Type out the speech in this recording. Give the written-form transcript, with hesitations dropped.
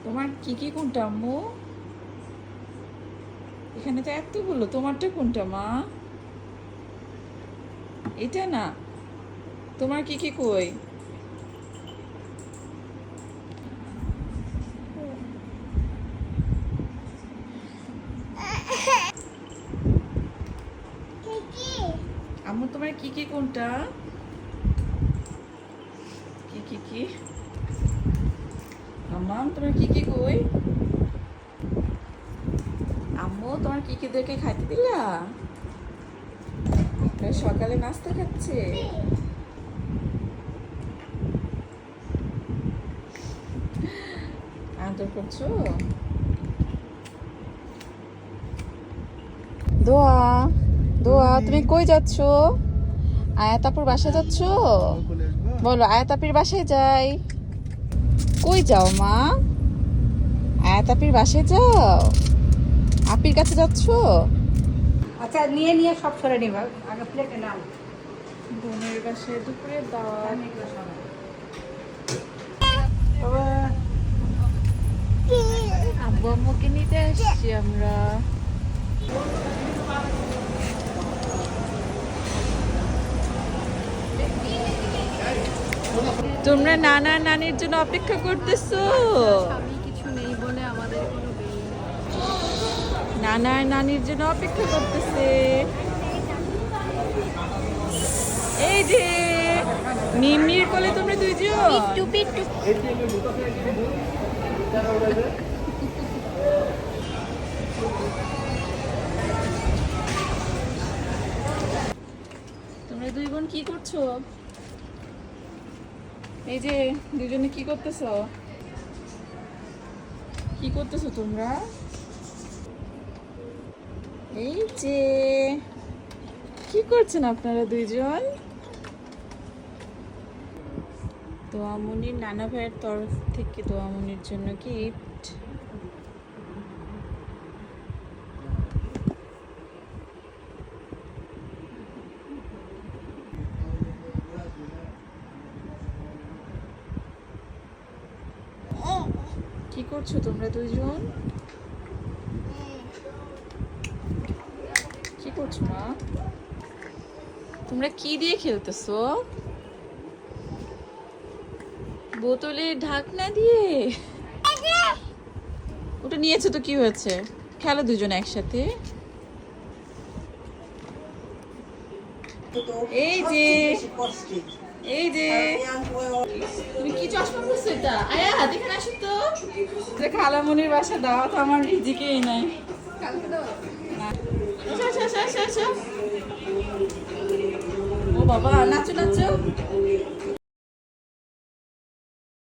তোমার কি কোনটা আম্মু? এখানে তো এতগুলো, তোমারটা কোনটা মা? এটা না, তোমার কি কই? আম্মু তোমার কি কোনটা? কি আম্মা তোমার কি কই? আম্মু তোমার দেখে খাইতে দিলা? আপনার সকালে নাস্তা খাচ্ছে? আদর করছো? দোয়া দোয়া তুমি কই যাচ্ছ? আয়াতাপুর বাসায় যাচ্ছ? বলো আয়াতাপির বাসায় যাই। কই যাও মা? আয়াতাপির বাসায় যাও? আপির কাছে যাচ্ছ? আচ্ছা নিয়ে নিয়ে সব সরে নিবা, আগে প্লেটে নাও। বোনের বাসায় দুপুরে দাওয়াত। আব্বু আম্মুকে নিতে আসছি আমরা। তোমরা নানা নানির জন্য অপেক্ষা করতেছো? স্বামী কিছু নেই বলে আমাদের কোনো বিল নেই। নানার নানির জন্য অপেক্ষা করতেছে। এই যে মিমির কোলে তোমরা দুইজন। তোমরা দুই বোন কি করছো? এই যে দুজনে কি করতেছো? কি করতেছো তোমরা? এই যে কি করছেন আপনারা দুইজন? দোয়ামনির নানা ভাইয়ের তরফ থেকে দোয়ামনির জন্য গিফট। কি করছো তোমরা দুইজন? কি করছো মা? তোমরা কি দিয়ে খেলতেছো? বোতলের ঢাকনা দিয়ে? ওটা নিয়েছো তো কি হয়েছে? খেলো দুজন একসাথে। এই যে এই যে তুমি কি চশমা পরছো এটা? আয়া দেখে আসো তো। এটা খালামনির বাসা দাওয়াত, আমার রিজিকেই নাই। না। আসো আসো আসো আসো আসো। ও বাবা নাচো নাচো।